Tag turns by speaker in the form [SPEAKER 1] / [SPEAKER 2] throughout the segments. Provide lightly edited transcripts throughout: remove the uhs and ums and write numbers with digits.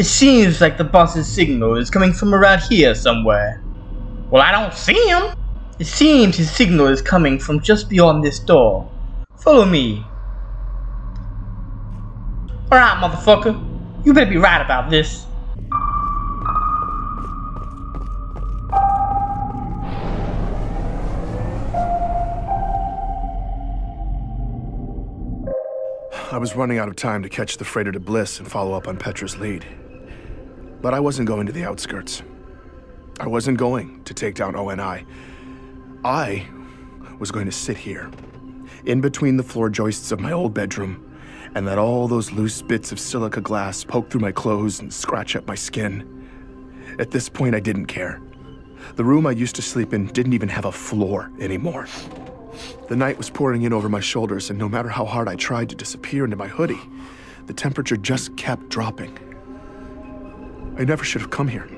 [SPEAKER 1] It seems like the boss's signal is coming from around here somewhere. Well, I don't see him. It seems his signal is coming from just beyond this door. Follow me. Alright, motherfucker. You better be right about this.
[SPEAKER 2] I was running out of time to catch the freighter to Bliss and follow up on Petra's lead. But I wasn't going to the outskirts. I wasn't going to take down ONI. I was going to sit here, in between the floor joists of my old bedroom, and let all those loose bits of silica glass poke through my clothes and scratch up my skin. At this point, I didn't care. The room I used to sleep in didn't even have a floor anymore. The night was pouring in over my shoulders, and no matter how hard I tried to disappear into my hoodie, the temperature just kept dropping. I never should have come here.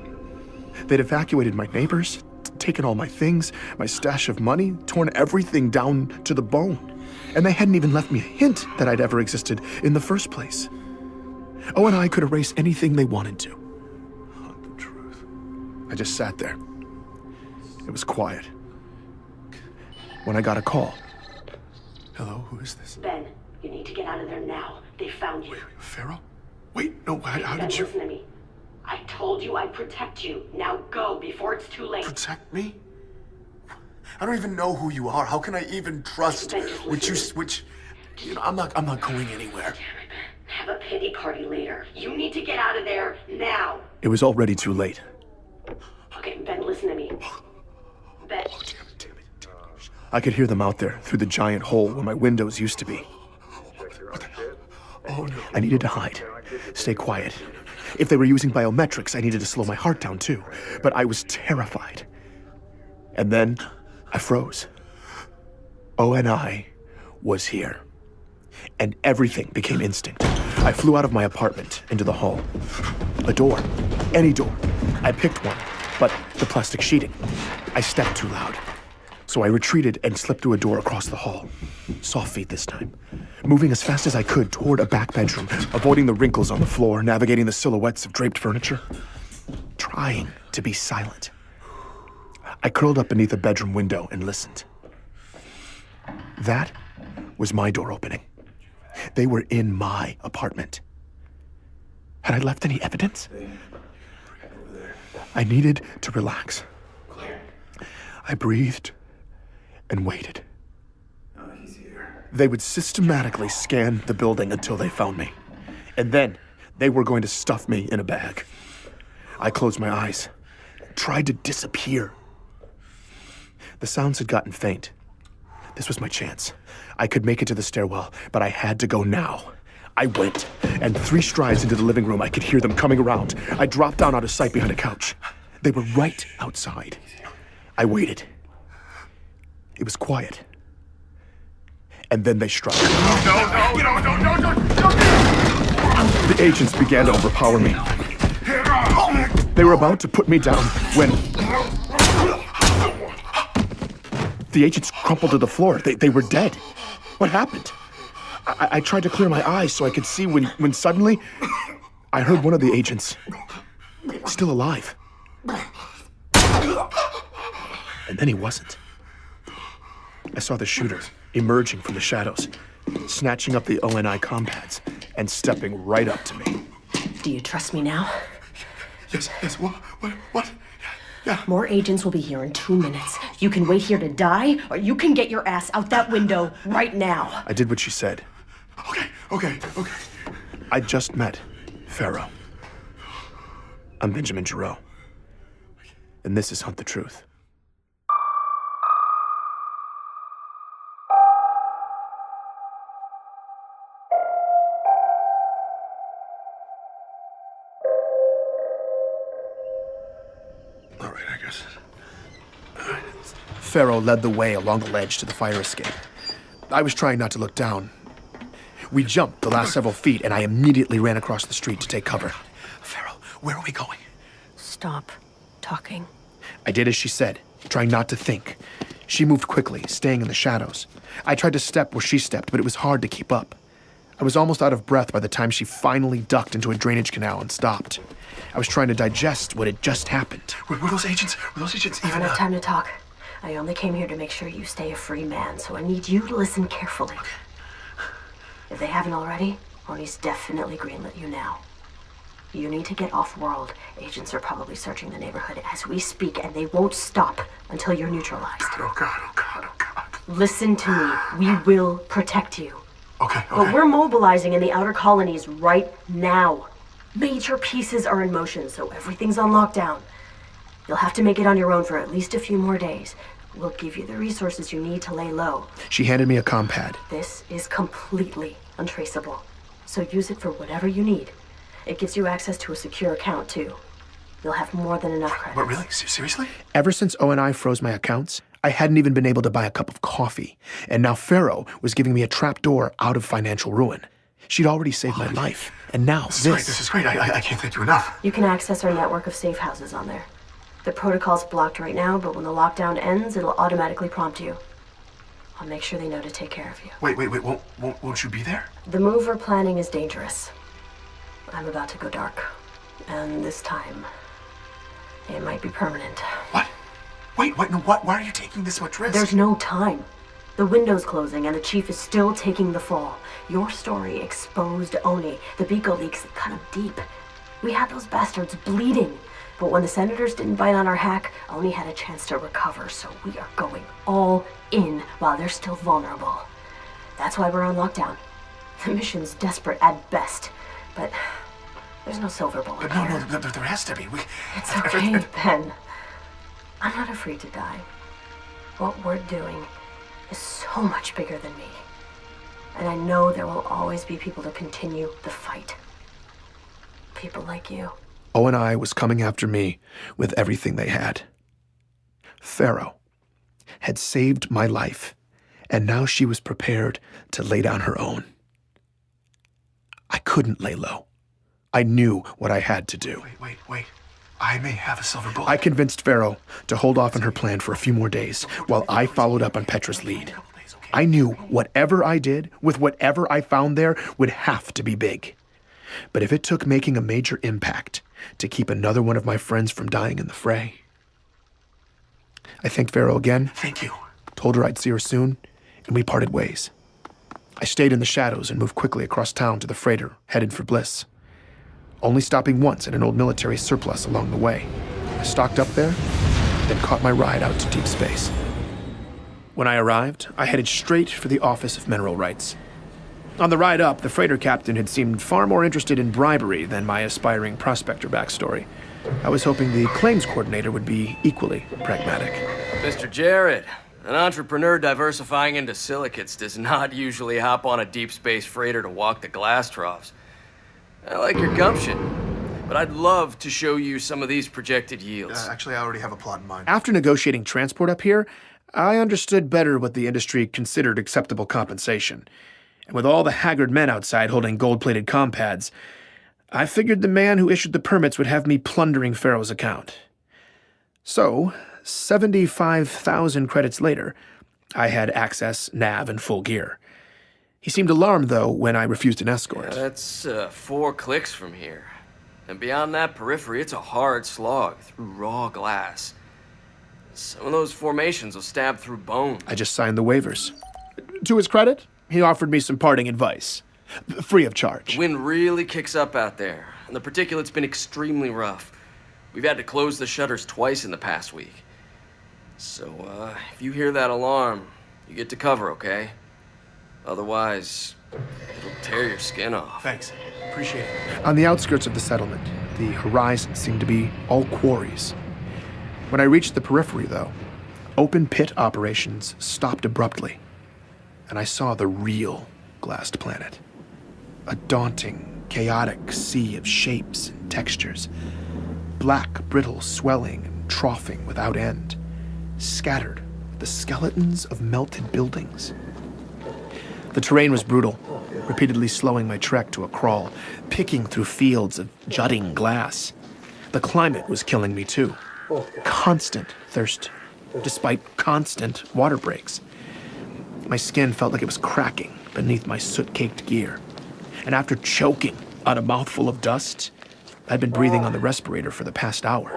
[SPEAKER 2] They'd evacuated my neighbors, taken all my things, my stash of money, torn everything down to the bone. And they hadn't even left me a hint that I'd ever existed in the first place. ONI could erase anything they wanted to. The truth. I just sat there. It was quiet. When I got a call. Hello, who is this?
[SPEAKER 3] Ben, you need to get out of there now. They found you.
[SPEAKER 2] Wait, Pharaoh? Wait, no, how
[SPEAKER 3] Ben,
[SPEAKER 2] did you...
[SPEAKER 3] listen to me. I told you I'd protect you. Now go before it's too late.
[SPEAKER 2] Protect me? I don't even know who you are. How can I even trust
[SPEAKER 3] Ben,
[SPEAKER 2] you know, I'm not going anywhere.
[SPEAKER 3] Damn it, Ben. Have a pity party later. You need to get out of there now.
[SPEAKER 2] It was already too late.
[SPEAKER 3] Okay, Ben, listen to me. Ben.
[SPEAKER 2] Oh, damn it. I could hear them out there through the giant hole where my windows used to be. What the hell? Oh no. I needed to hide. Stay quiet. If they were using biometrics, I needed to slow my heart down too. But I was terrified. And then I froze. ONI was here. And everything became instinct. I flew out of my apartment into the hall. A door. Any door. I picked one, but the plastic sheeting. I stepped too loud. So I retreated and slipped through a door across the hall. Soft feet this time. Moving as fast as I could toward a back bedroom, avoiding the wrinkles on the floor, navigating the silhouettes of draped furniture. Trying to be silent. I curled up beneath a bedroom window and listened. That was my door opening. They were in my apartment. Had I left any evidence? I needed to relax. I breathed and waited. They would systematically scan the building until they found me. And then they were going to stuff me in a bag. I closed my eyes, tried to disappear. The sounds had gotten faint. This was my chance. I could make it to the stairwell, but I had to go now. I went, and 3 strides into the living room, I could hear them coming around. I dropped down out of sight behind a couch. They were right outside. I waited. It was quiet. And then they struck. No. The agents began to overpower me. They were about to put me down when... The agents crumpled to the floor. They were dead. What happened? I tried to clear my eyes so I could see when suddenly I heard one of the agents still alive. And then he wasn't. I saw the shooter emerging from the shadows, snatching up the ONI compads and stepping right up to me.
[SPEAKER 3] Do you trust me now?
[SPEAKER 2] Yes, what? Yeah.
[SPEAKER 3] More agents will be here in 2 minutes. You can wait here to die, or you can get your ass out that window right now.
[SPEAKER 2] I did what she said. Okay. I just met Pharaoh. I'm Benjamin Giroux. And this is Hunt the Truth. All right, I guess. Pharaoh led the way along the ledge to the fire escape. I was trying not to look down. We jumped the last several feet, and I immediately ran across the street to take cover. Pharaoh, where are we going?
[SPEAKER 3] Stop talking.
[SPEAKER 2] I did as she said, trying not to think. She moved quickly, staying in the shadows. I tried to step where she stepped, but it was hard to keep up. I was almost out of breath by the time she finally ducked into a drainage canal and stopped. I was trying to digest what had just happened.
[SPEAKER 4] Were those agents
[SPEAKER 3] I
[SPEAKER 4] even...
[SPEAKER 3] don't have time to talk. I only came here to make sure you stay a free man, so I need you to listen carefully. If they haven't already, Moni's definitely greenlit you now. You need to get off-world. Agents are probably searching the neighborhood as we speak, and they won't stop until you're neutralized.
[SPEAKER 4] Oh God.
[SPEAKER 3] Listen to me. We will protect you.
[SPEAKER 4] Okay.
[SPEAKER 3] But we're mobilizing in the outer colonies right now. Major pieces are in motion, so everything's on lockdown. You'll have to make it on your own for at least a few more days. We'll give you the resources you need to lay low.
[SPEAKER 2] She handed me a compad.
[SPEAKER 3] This is completely untraceable, so use it for whatever you need. It gives you access to a secure account, too. You'll have more than enough credits.
[SPEAKER 4] What, really? Seriously?
[SPEAKER 2] Ever since O&I froze my accounts, I hadn't even been able to buy a cup of coffee. And now Pharaoh was giving me a trapdoor out of financial ruin. She'd already saved my life. And now
[SPEAKER 4] This is great. I can't thank you enough.
[SPEAKER 3] You can access our network of safe houses on there. The protocol's blocked right now, but when the lockdown ends, it'll automatically prompt you. I'll make sure they know to take care of you.
[SPEAKER 4] Wait. Won't you be there?
[SPEAKER 3] The move we're planning is dangerous. I'm about to go dark. And this time, it might be permanent.
[SPEAKER 4] What? Wait, no, what? Why are you taking this much risk?
[SPEAKER 3] There's no time. The window's closing and the chief is still taking the fall. Your story exposed Oni. The Beagle leaks cut him deep. We had those bastards bleeding. But when the senators didn't bite on our hack, Oni had a chance to recover, so we are going all in while they're still vulnerable. That's why we're on lockdown. The mission's desperate at best, but there's no silver bullet
[SPEAKER 4] But
[SPEAKER 3] here.
[SPEAKER 4] no, there has to be.
[SPEAKER 3] It's okay, Ben. I'm not afraid to die. What we're doing is so much bigger than me. And I know there will always be people to continue the fight. People like you.
[SPEAKER 2] O&I was coming after me with everything they had. Pharaoh had saved my life, and now she was prepared to lay down her own. I couldn't lay low. I knew what I had to do.
[SPEAKER 4] Wait. I may have a silver bullet.
[SPEAKER 2] I convinced Pharaoh to hold off on her plan for a few more days while I followed up on Petra's lead. I knew whatever I did, with whatever I found there, would have to be big. But if it took making a major impact to keep another one of my friends from dying in the fray. I thanked Pharaoh again.
[SPEAKER 4] Thank you.
[SPEAKER 2] Told her I'd see her soon, and we parted ways. I stayed in the shadows and moved quickly across town to the freighter, headed for Bliss. Only stopping once at an old military surplus along the way. I stocked up there, then caught my ride out to deep space. When I arrived, I headed straight for the Office of Mineral Rights. On the ride up, the freighter captain had seemed far more interested in bribery than my aspiring prospector backstory. I was hoping the claims coordinator would be equally pragmatic.
[SPEAKER 5] Mr. Jarrett, an entrepreneur diversifying into silicates does not usually hop on a deep space freighter to walk the glass troughs. I like your gumption, but I'd love to show you some of these projected yields.
[SPEAKER 4] Actually, I already have a plot in mind.
[SPEAKER 2] After negotiating transport up here, I understood better what the industry considered acceptable compensation. And with all the haggard men outside holding gold-plated compads, I figured the man who issued the permits would have me plundering Pharaoh's account. So, 75,000 credits later, I had access, nav, and full gear. He seemed alarmed, though, when I refused an escort.
[SPEAKER 5] That's 4 clicks from here. And beyond that periphery, it's a hard slog through raw glass. Some of those formations will stab through bone.
[SPEAKER 2] I just signed the waivers. To his credit, he offered me some parting advice, free of charge.
[SPEAKER 5] The wind really kicks up out there, and the particulate's been extremely rough. We've had to close the shutters twice in the past week. So, if you hear that alarm, you get to cover, okay? Otherwise, it'll tear your skin off.
[SPEAKER 4] Thanks. Appreciate it.
[SPEAKER 2] On the outskirts of the settlement, the horizon seemed to be all quarries. When I reached the periphery, though, open pit operations stopped abruptly, and I saw the real glassed planet. A daunting, chaotic sea of shapes and textures. Black, brittle swelling and troughing without end. Scattered with the skeletons of melted buildings. The terrain was brutal, repeatedly slowing my trek to a crawl, picking through fields of jutting glass. The climate was killing me too. Constant thirst, despite constant water breaks. My skin felt like it was cracking beneath my soot-caked gear. and after choking on a mouthful of dust, I'd been breathing on the respirator for the past hour.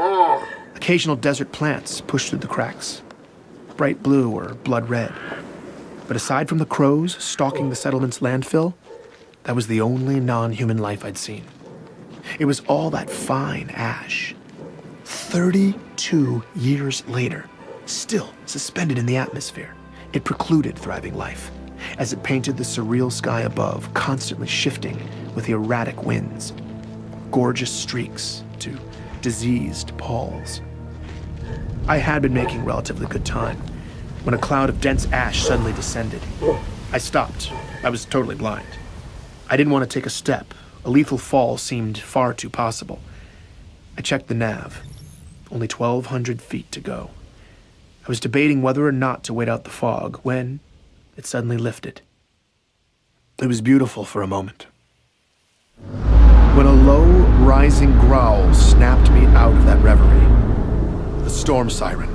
[SPEAKER 2] Occasional desert plants pushed through the cracks, bright blue or blood red. But aside from the crows stalking the settlement's landfill, that was the only non-human life I'd seen. It was all that fine ash. 32 years later, still suspended in the atmosphere, it precluded thriving life, as it painted the surreal sky above, constantly shifting with erratic winds, gorgeous streaks to diseased palls. I had been making relatively good time when a cloud of dense ash suddenly descended. I stopped. I was totally blind. I didn't want to take a step. A lethal fall seemed far too possible. I checked the nav. Only 1,200 feet to go. I was debating whether or not to wait out the fog when it suddenly lifted. It was beautiful for a moment. When a low, rising growl snapped me out of that reverie. The storm siren.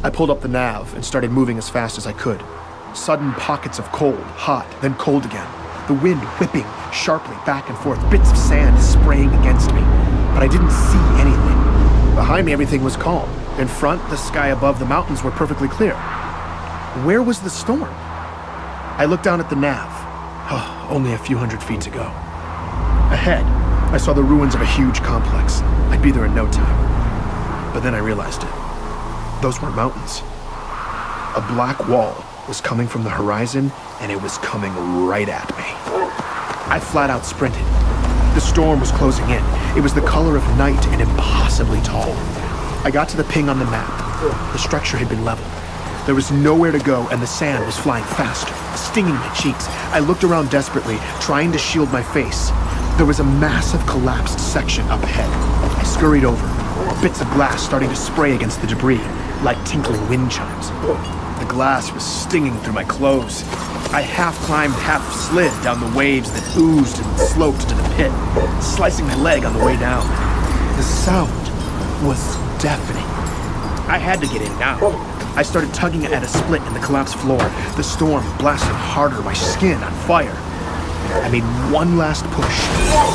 [SPEAKER 2] I pulled up the nav and started moving as fast as I could. Sudden pockets of cold, hot, then cold again. The wind whipping sharply back and forth, bits of sand spraying against me. But I didn't see anything. Behind me, everything was calm. In front, the sky above the mountains were perfectly clear. Where was the storm? I looked down at the nav. Oh, only a few hundred feet to go. Ahead, I saw the ruins of a huge complex. I'd be there in no time. But then I realized it. Those weren't mountains. A black wall was coming from the horizon, and it was coming right at me. I flat out sprinted. The storm was closing in. It was the color of night and impossibly tall. I got to the ping on the map. The structure had been leveled. There was nowhere to go, and the sand was flying faster, stinging my cheeks. I looked around desperately, trying to shield my face. There was a massive collapsed section up ahead. I scurried over, bits of glass starting to spray against the debris, like tinkling wind chimes. The glass was stinging through my clothes. I half climbed, half slid down the waves that oozed and sloped to the pit, slicing my leg on the way down. The sound was deafening. I had to get in now. I started tugging at a split in the collapsed floor. The storm blasted harder, my skin on fire. I made one last push.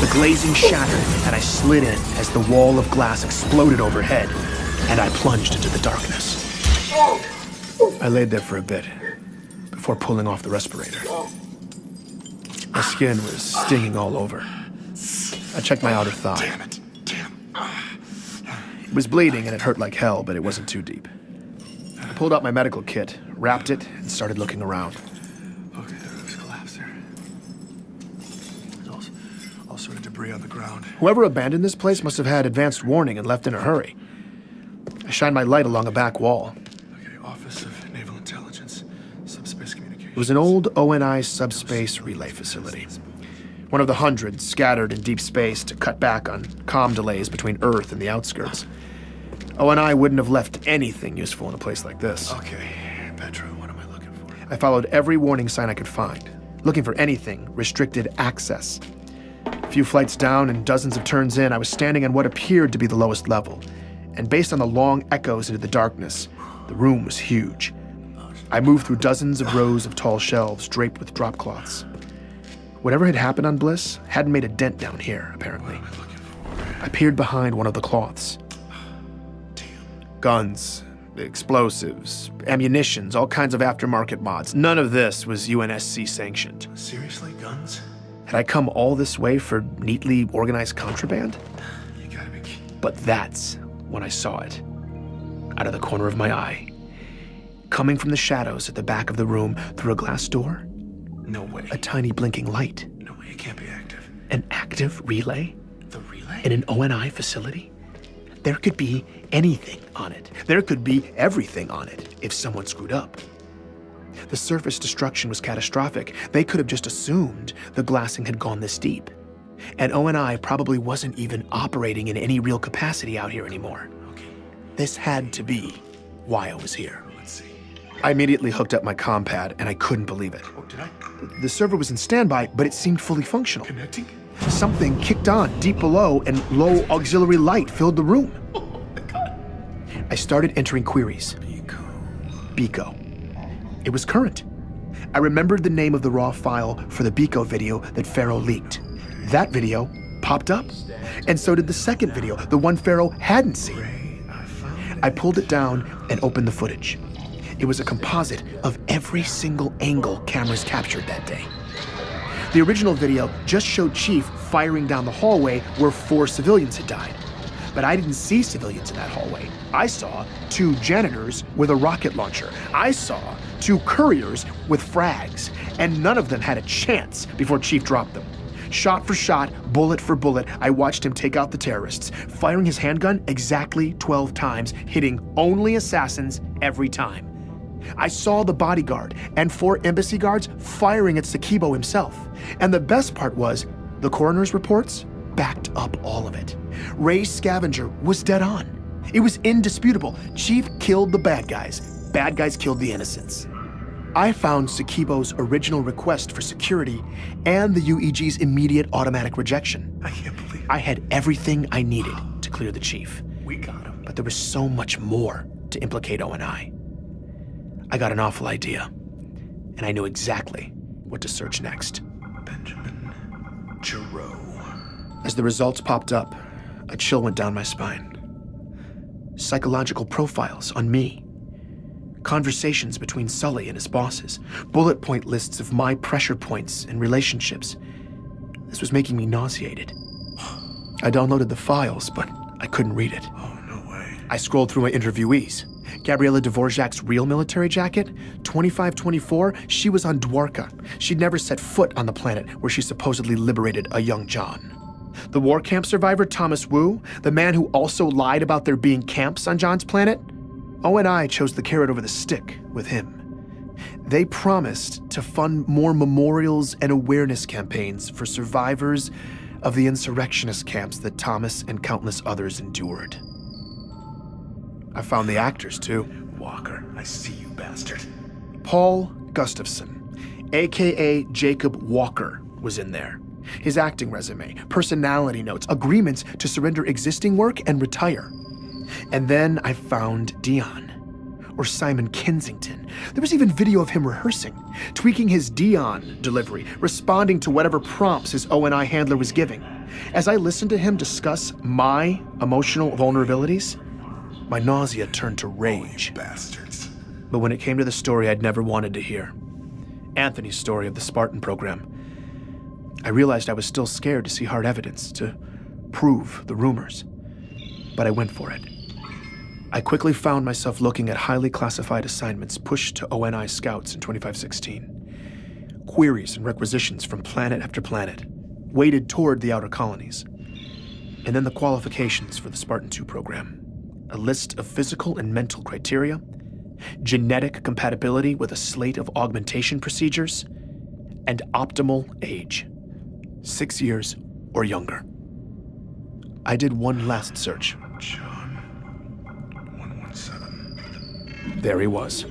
[SPEAKER 2] The glazing shattered, and I slid in as the wall of glass exploded overhead, and I plunged into the darkness. I laid there for a bit, before pulling off the respirator. My skin was stinging all over. I checked my outer thigh.
[SPEAKER 4] Damn it.
[SPEAKER 2] It was bleeding and it hurt like hell, but it wasn't too deep. I pulled out my medical kit, wrapped it, and started looking around.
[SPEAKER 4] Okay, there's collapse there. There's all sort of debris on the ground.
[SPEAKER 2] Whoever abandoned this place must have had advanced warning and left in a hurry. I shined my light along a back wall.
[SPEAKER 4] Okay, Office of Naval Intelligence, Subspace Communications.
[SPEAKER 2] It was an old ONI subspace relay facility. One of the hundreds scattered in deep space to cut back on comm delays between Earth and the outskirts. ONI wouldn't have left anything useful in a place like this.
[SPEAKER 4] Okay, Petra, what am I looking for?
[SPEAKER 2] I followed every warning sign I could find, looking for anything restricted access. A few flights down and dozens of turns in, I was standing on what appeared to be the lowest level. And based on the long echoes into the darkness, the room was huge. I moved through dozens of rows of tall shelves draped with drop cloths. Whatever had happened on Bliss hadn't made a dent down here, apparently. I peered behind one of the cloths. Guns, explosives, ammunitions, all kinds of aftermarket mods. None of this was UNSC sanctioned.
[SPEAKER 4] Seriously, guns?
[SPEAKER 2] Had I come all this way for neatly organized contraband?
[SPEAKER 4] You gotta be kidding.
[SPEAKER 2] But that's when I saw it. Out of the corner of my eye. Coming from the shadows at the back of the room through a glass door.
[SPEAKER 4] No way.
[SPEAKER 2] A tiny blinking light.
[SPEAKER 4] No way, it can't be active.
[SPEAKER 2] An active relay?
[SPEAKER 4] The relay?
[SPEAKER 2] In an ONI facility? There could be anything on it. There could be everything on it if someone screwed up. The surface destruction was catastrophic. They could have just assumed the glassing had gone this deep. And ONI probably wasn't even operating in any real capacity out here anymore.
[SPEAKER 4] Okay.
[SPEAKER 2] This had to be why I was here.
[SPEAKER 4] Let's see.
[SPEAKER 2] I immediately hooked up my comm pad, and I couldn't believe it.
[SPEAKER 4] Oh, did I?
[SPEAKER 2] The server was in standby, but it seemed fully functional.
[SPEAKER 4] Connecting?
[SPEAKER 2] Something kicked on deep below, and low auxiliary light filled the room.
[SPEAKER 4] Oh my god.
[SPEAKER 2] I started entering queries. Beco. It was current. I remembered the name of the raw file for the Biko video that Pharaoh leaked. That video popped up, and so did the second video, the one Pharaoh hadn't seen. I pulled it down and opened the footage. It was a composite of every single angle cameras captured that day. The original video just showed Chief firing down the hallway where 4 civilians had died. But I didn't see civilians in that hallway. I saw 2 janitors with a rocket launcher. I saw 2 couriers with frags, and none of them had a chance before Chief dropped them. Shot for shot, bullet for bullet, I watched him take out the terrorists, firing his handgun exactly 12 times, hitting only assassins every time. I saw the bodyguard and 4 embassy guards firing at Sicada himself. And the best part was, the coroner's reports backed up all of it. Ray's scavenger was dead on. It was indisputable. Chief killed the bad guys killed the innocents. I found Sicada's original request for security and the UEG's immediate automatic rejection.
[SPEAKER 4] I can't believe it.
[SPEAKER 2] I had everything I needed to clear the chief.
[SPEAKER 4] We got him.
[SPEAKER 2] But there was so much more to implicate ONI. I got an awful idea, and I knew exactly what to search next.
[SPEAKER 4] Benjamin Giroux.
[SPEAKER 2] As the results popped up, a chill went down my spine. Psychological profiles on me. Conversations between Sully and his bosses. Bullet point lists of my pressure points and relationships. This was making me nauseated. I downloaded the files, but I couldn't read it.
[SPEAKER 4] Oh, no way.
[SPEAKER 2] I scrolled through my interviewees. Gabriela Dvorak's real military jacket, 2524, she was on Dwarka. She'd never set foot on the planet where she supposedly liberated a young John. The war camp survivor Thomas Wu, the man who also lied about there being camps on John's planet, ONI chose the carrot over the stick with him. They promised to fund more memorials and awareness campaigns for survivors of the insurrectionist camps that Thomas and countless others endured. I found the actors, too.
[SPEAKER 4] Walker, I see you, bastard.
[SPEAKER 2] Paul Gustafson, a.k.a. Jacob Walker, was in there. His acting resume, personality notes, agreements to surrender existing work and retire. And then I found Dion, or Simon Kensington. There was even video of him rehearsing, tweaking his Dion delivery, responding to whatever prompts his ONI handler was giving. As I listened to him discuss my emotional vulnerabilities, my nausea turned to rage.
[SPEAKER 4] Bastards.
[SPEAKER 2] But when it came to the story I'd never wanted to hear, Anthony's story of the Spartan program, I realized I was still scared to see hard evidence to prove the rumors. But I went for it. I quickly found myself looking at highly classified assignments pushed to ONI scouts in 2516. Queries and requisitions from planet after planet, weighted toward the outer colonies. And then the qualifications for the Spartan 2 program. A list of physical and mental criteria, genetic compatibility with a slate of augmentation procedures, and optimal age, 6 years or younger. I did one last search.
[SPEAKER 4] John 117.
[SPEAKER 2] There he was,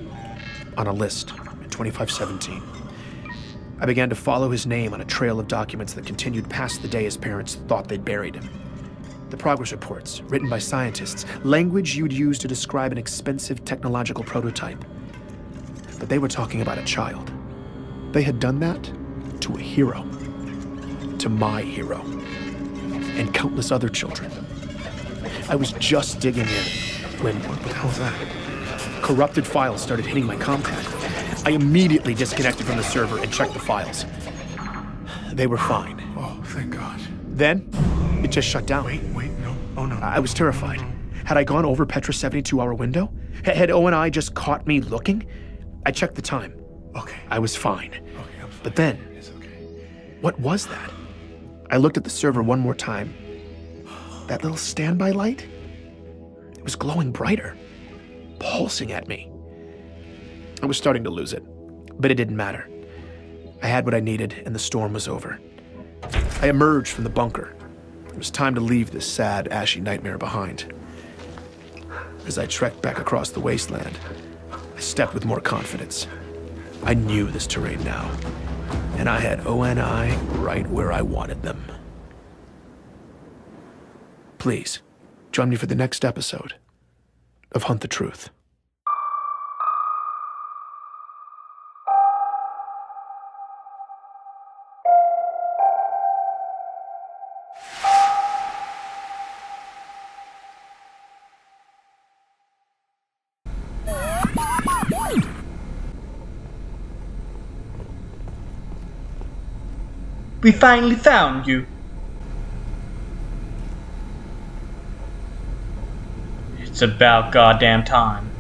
[SPEAKER 2] on a list in 2517. I began to follow his name on a trail of documents that continued past the day his parents thought they'd buried him. The progress reports, written by scientists, language you'd use to describe an expensive technological prototype. But they were talking about a child. They had done that to a hero. To my hero. And countless other children. I was just digging in when, what the hell was that? Corrupted files started hitting my Comcast. I immediately disconnected from the server and checked the files. They were fine.
[SPEAKER 4] Oh, thank God.
[SPEAKER 2] Then, it just shut down.
[SPEAKER 4] Wait, no. Oh, no.
[SPEAKER 2] I was terrified. Had I gone over Petra's 72-hour window? Had ONI just caught me looking? I checked the time.
[SPEAKER 4] Okay.
[SPEAKER 2] I was fine.
[SPEAKER 4] Okay, I'm fine.
[SPEAKER 2] But then,
[SPEAKER 4] It's okay.
[SPEAKER 2] what was that? I looked at the server one more time. That little standby light? It was glowing brighter, pulsing at me. I was starting to lose it, but it didn't matter. I had what I needed, and the storm was over. I emerged from the bunker. It was time to leave this sad, ashy nightmare behind. As I trekked back across the wasteland, I stepped with more confidence. I knew this terrain now, and I had ONI right where I wanted them. Please, join me for the next episode of Hunt the Truth.
[SPEAKER 1] We finally found you. It's about goddamn time.